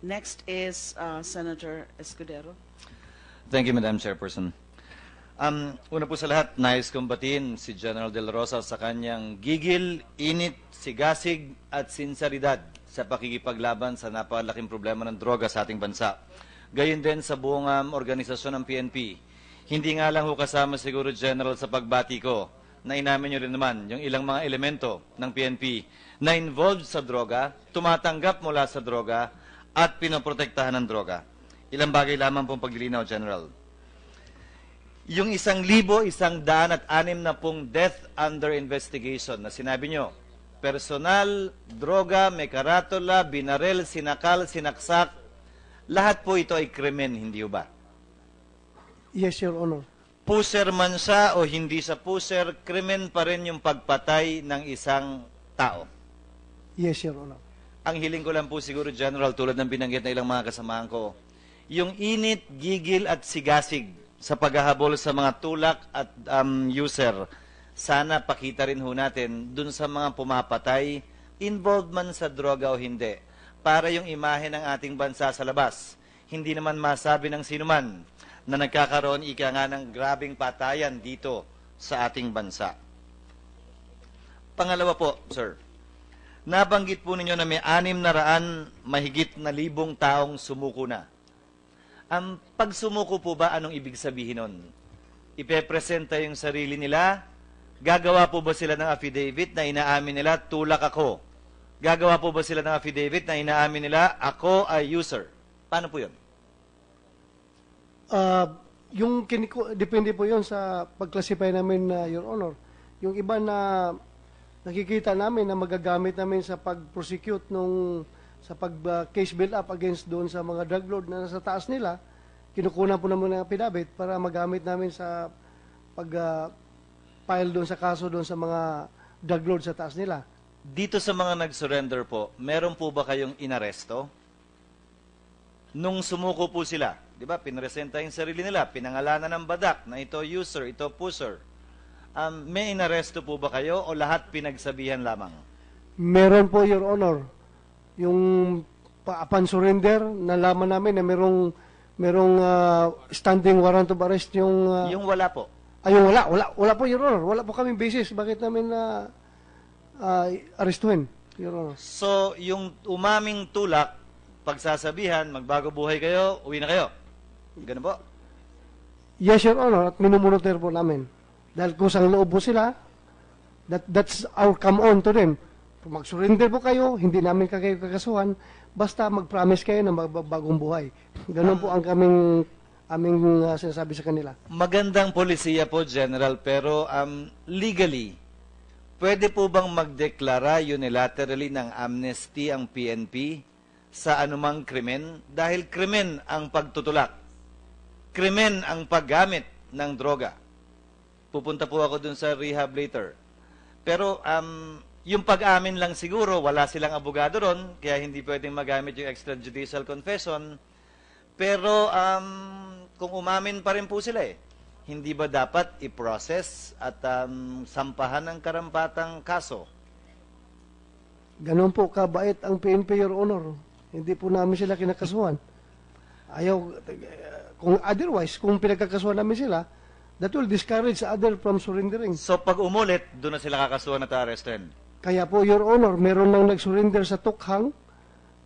Next is Senator Escudero. Thank you, Madam Chairperson. Una po sa lahat, nais kong batiin si General De La Rosa sa kanyang gigil, init, sigasig at sinseridad sa pakikipaglaban sa napakalaking problema ng droga sa ating bansa. Gayon din sa buong organisasyon ng PNP. Hindi nga lang ho kasama siguro, General, sa pagbati ko na inamin nyo rin naman yung ilang mga elemento ng PNP na involved sa droga, tumatanggap mula sa droga at pinoprotektahan ng droga. Ilang bagay lamang pong paglilinaw, General. Yung 1,160 death under investigation na sinabi nyo, personal, droga, may karatula, binarel, sinakal, sinaksak, lahat po ito ay krimen, hindi ba? Yes, Your Honor. Puser man siya o hindi sa puser, krimen pa rin yung pagpatay ng isang tao. Yes, Your Honor. Ang hiling ko lang po siguro, General, tulad ng binanggit na ilang mga kasamahan ko, yung init, gigil at sigasig sa paghahabol sa mga tulak at user, sana pakita rin ho natin dun sa mga pumapatay, involved man sa droga o hindi, para yung imahe ng ating bansa sa labas. Hindi naman masabi ng sinuman na nagkakaroon ika nga ng grabing patayan dito sa ating bansa. Pangalawa po, sir, nabanggit po ninyo na may 600 mahigit na libong taong sumuko na. Ang pag sumuko po ba, anong ibig sabihin nun? Ipepresenta yung sarili nila? Gagawa po ba sila ng affidavit na inaamin nila, tulak ako? Gagawa po ba sila ng affidavit na inaamin nila, ako ay user? Paano po yun? Depende po yun sa pag-classify namin, Your Honor. Yung iba na nakikita namin na magagamit namin sa pag-prosecute sa pag-case build-up against doon sa mga drug lord na nasa taas nila, kinukunan po naman ng affidavit para magamit namin sa pag-file doon sa kaso doon sa mga drug lord sa taas nila. Dito sa mga nag-surrender po, meron po ba kayong inaresto? Nung sumuko po sila, di ba, pinresenta yung sarili nila, pinangalanan ng badak na ito user, ito pusher. May inaresto po ba kayo o lahat pinagsabihan lamang? Meron po, Your Honor. Yung upon surrender, nalaman namin na merong standing warrant of arrest yung... yung wala po? Yung wala po, Your Honor. Wala po kami basis. Bakit namin arestuhin, Your Honor? So, yung umaming tulak, pagsasabihan, magbago buhay kayo, uwi na kayo. Ganun po? Yes, Your Honor. At minumonitor po namin. Dahil kusang loob po sila, that's our come on to them. Kung mag-surrender po kayo, hindi namin kayo kakasuhan, basta mag-promise kayo na magbagong buhay. Ganun po ang aming sinasabi sa kanila. Magandang polisiya po, General, pero legally, pwede po bang magdeklara unilaterally ng amnesty ang PNP sa anumang krimen? Dahil krimen ang pagtutulak. Krimen ang paggamit ng droga. Pupunta po ako dun sa rehab later. Pero yung pag-amin lang siguro, wala silang abogado ron, kaya hindi pwedeng magamit yung extrajudicial confession. Pero kung umamin pa rin po sila hindi ba dapat i-process at sampahan ng karampatang kaso? Ganon po kabait ang PNP, Your Honor. Hindi po namin sila kinakasuhan. Kung otherwise, kung pinagkakasuhan namin sila, that will discourage other from surrendering. So pag umulit, doon na sila kakasuhan at arrestin? Kaya po, Your Honor, meron nang nag-surrender sa Tukhang,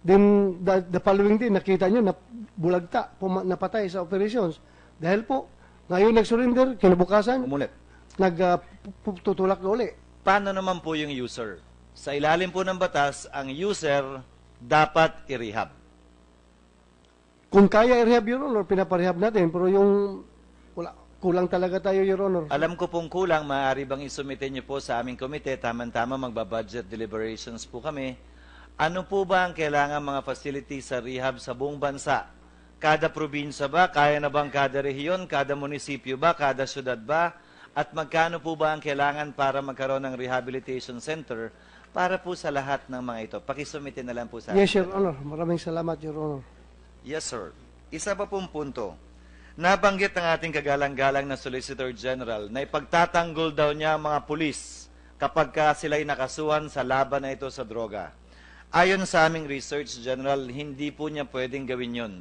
then the following day, nakita nyo na bulagta, napatay sa operations. Dahil po, ngayon nag-surrender, kinabukasan, umulit, nagtutulak na uli. Paano naman po yung user? Sa ilalim po ng batas, ang user dapat i-rehab. Kung kaya i-rehab, Your Honor, pinaparehab natin, pero yung kulang talaga tayo, Your Honor. Alam ko pong kulang, maaari bang isumite niyo po sa aming komite, tama-tama magbabudget deliberations po kami. Ano po ba ang kailangan mga facilities sa rehab sa buong bansa? Kada probinsya ba? Kaya na bang kada rehiyon? Kada munisipyo ba? Kada syudad ba? At magkano po ba ang kailangan para magkaroon ng rehabilitation center para po sa lahat ng mga ito? Pakisumite na lang po sa amin. Yes, Your Honor. Maraming salamat, Your Honor. Yes, sir. Isa pa pong punto. Nabanggit ng ating kagalang-galang na Solicitor General na ipagtatanggol daw niya ang mga pulis kapag sila'y nakasuhan sa laban na ito sa droga. Ayon sa aming research, General, hindi po niya pwedeng gawin yun.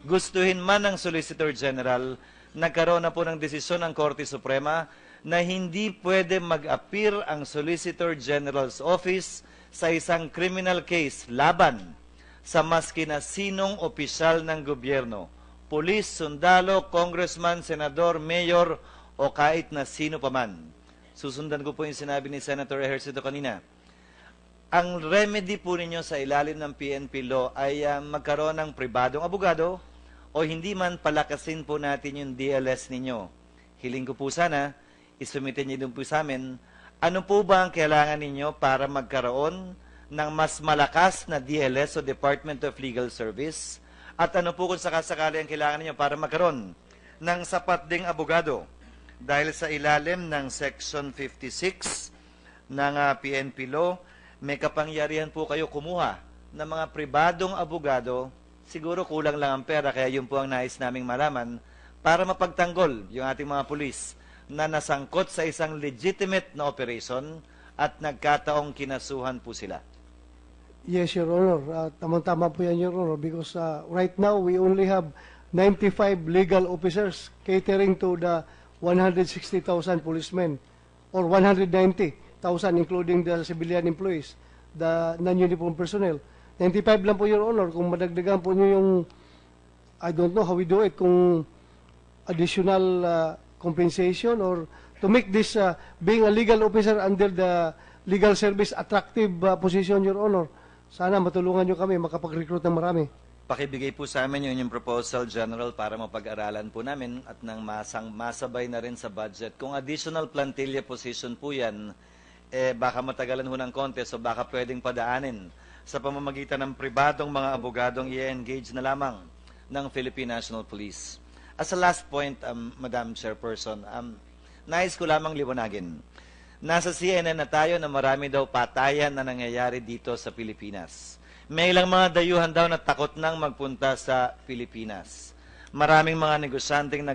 Gustuhin man ng Solicitor General, nagkaroon na po ng desisyon ng Korte Suprema na hindi pwede mag-appear ang Solicitor General's Office sa isang criminal case laban sa maski na sinong opisyal ng gobyerno, pulis, sundalo, congressman, senador, mayor, o kahit na sino paman. Susundan ko po yung sinabi ni Senator Ejercito kanina. Ang remedy po ninyo sa ilalim ng PNP law ay magkaroon ng pribadong abogado o hindi man palakasin po natin yung DLS ninyo. Hiling ko po sana, isumitin niyo dun po sa amin, ano po ba ang kailangan ninyo para magkaroon ng mas malakas na DLS o Department of Legal Service? At ano po kung sakasakali ang kailangan ninyo para magkaroon ng sapat ding abogado? Dahil sa ilalim ng Section 56 ng PNP law, may kapangyarihan po kayo kumuha ng mga pribadong abogado. Siguro kulang lang ang pera, kaya yun po ang nais naming malaman para mapagtanggol yung ating mga pulis na nasangkot sa isang legitimate na operation at nagkataong kinasuhan po sila. Yes, Your Honor. Tamang-tama po yan, Your Honor, because right now we only have 95 legal officers catering to the 160,000 policemen or 190,000 including the civilian employees, the non-uniform personnel. 95 lang po, Your Honor. Kung madagdagan po nyo yung, I don't know how we do it, kung additional compensation or to make this being a legal officer under the legal service attractive position, Your Honor. Sana matulungan nyo kami makapag-recruit ng marami. Pakibigay po sa amin yung proposal, General, para mapag-aralan po namin at nang masabay na rin sa budget. Kung additional plantilla position po yan, baka matagalan ho ng konti, so baka pwedeng padaanin sa pamamagitan ng pribadong mga abogadong i-engage na lamang ng Philippine National Police. As a last point, Madam Chairperson, nais ko lamang liwanagin. Nasa CNN na tayo na marami daw patayan na nangyayari dito sa Pilipinas. May ilang mga dayuhan daw na takot nang magpunta sa Pilipinas. Maraming mga negosyanteng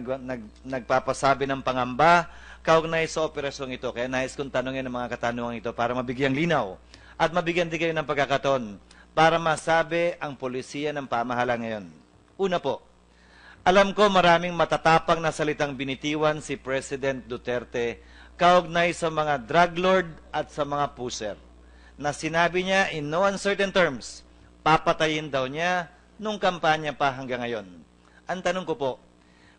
nagpapasabi ng pangamba kaugnay sa operasyong ito. Kaya nais kong tanongin ang mga katanungan ito para mabigyang linaw at mabigyan din kayo ng pagkakataon para masabi ang polisiya ng pamahalaan ngayon. Una po, alam ko maraming matatapang na salitang binitiwan si President Duterte kaugnay sa mga drug lord at sa mga pusher, na sinabi niya in no uncertain terms, papatayin daw niya nung kampanya pa hanggang ngayon. Ang tanong ko po,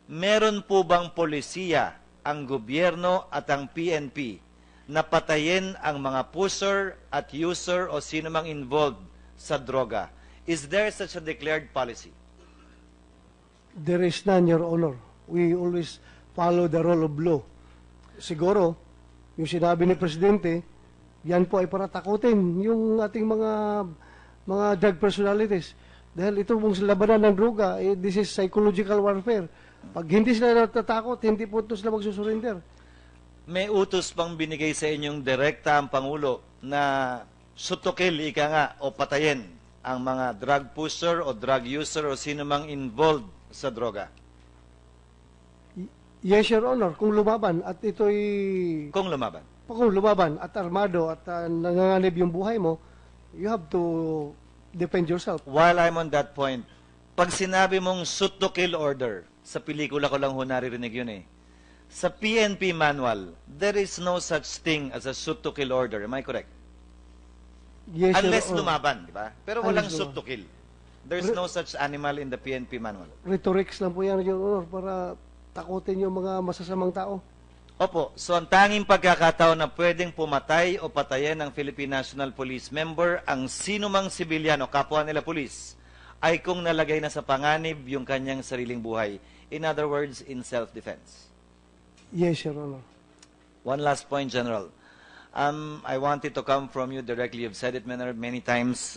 meron po bang polisiya ang gobyerno at ang PNP na patayin ang mga pusher at user o sino mang involved sa droga? Is there such a declared policy? There is none, Your Honor. We always follow the rule of law. Siguro, yung sinabi ni Presidente, yan po ay para takutin yung ating mga drug personalities. Dahil ito pong labanan ng droga, this is psychological warfare. Pag hindi sila natatakot, hindi po ito sila magsusurrender. May utos pang binigay sa inyong direkta ang Pangulo na sutukil, ika nga, o patayin ang mga drug pusher o drug user o sino mang involved sa droga? Yes, Your Honor, kung lumaban at ito'y... Kung lumaban. Kung lumaban at armado at nanganganib yung buhay mo, you have to defend yourself. While I'm on that point, pag sinabi mong shoot to kill order, sa pelikula ko lang ho naririnig yun eh. Sa PNP manual, there is no such thing as a shoot to kill order. Am I correct? Yes, Unless Your Honor. lumaban, di ba? Pero walang Unless shoot to kill. There's no such animal in the PNP manual. Rhetorics lang po yan, Your Honor, para takutin yung mga masasamang tao. Opo, so ang tanging pagkakataon na pwedeng pumatay o patayin ng Philippine National Police member ang sinumang sibilyan o kapwa nila pulis ay kung nalagay na sa panganib yung kanyang sariling buhay. In other words, in self-defense. Yes, Your Honor. One last point, General. I wanted to come from you directly. You've said it many times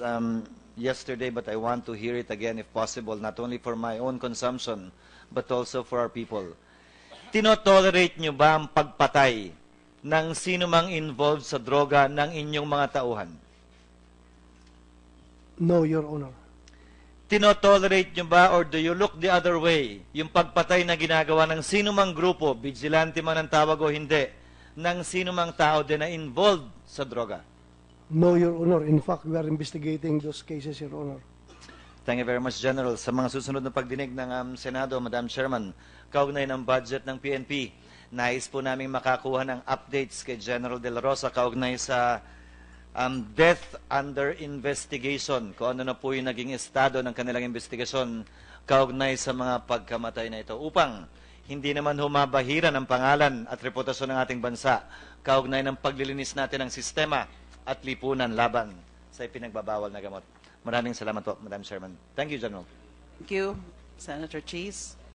yesterday, but I want to hear it again if possible, not only for my own consumption, but also for our people. Tinotolerate nyo ba ang pagpatay ng sino mang involved sa droga ng inyong mga tauhan? No, Your Honor. Tinotolerate nyo ba or do you look the other way? Yung pagpatay na ginagawa ng sino mang grupo, vigilante man ang tawag o hindi, ng sino mang tao din na involved sa droga? No, Your Honor. In fact, we are investigating those cases, Your Honor. Thank you very much, General. Sa mga susunod na pagdinig ng Senado, Madam Chairman, kaugnay ng budget ng PNP, nais po namin makakuha ng updates kay General De La Rosa kaugnay sa death under investigation, kung ano na po yung naging estado ng kanilang investigasyon kaugnay sa mga pagkamatay na ito, upang hindi naman humabahira ng pangalan at reputasyon ng ating bansa kaugnay ng paglilinis natin ng sistema at lipunan laban sa ipinagbabawal na gamot. Maraming salamat po, Madam Chairman. Thank you, General. Thank you, Senator Cheese.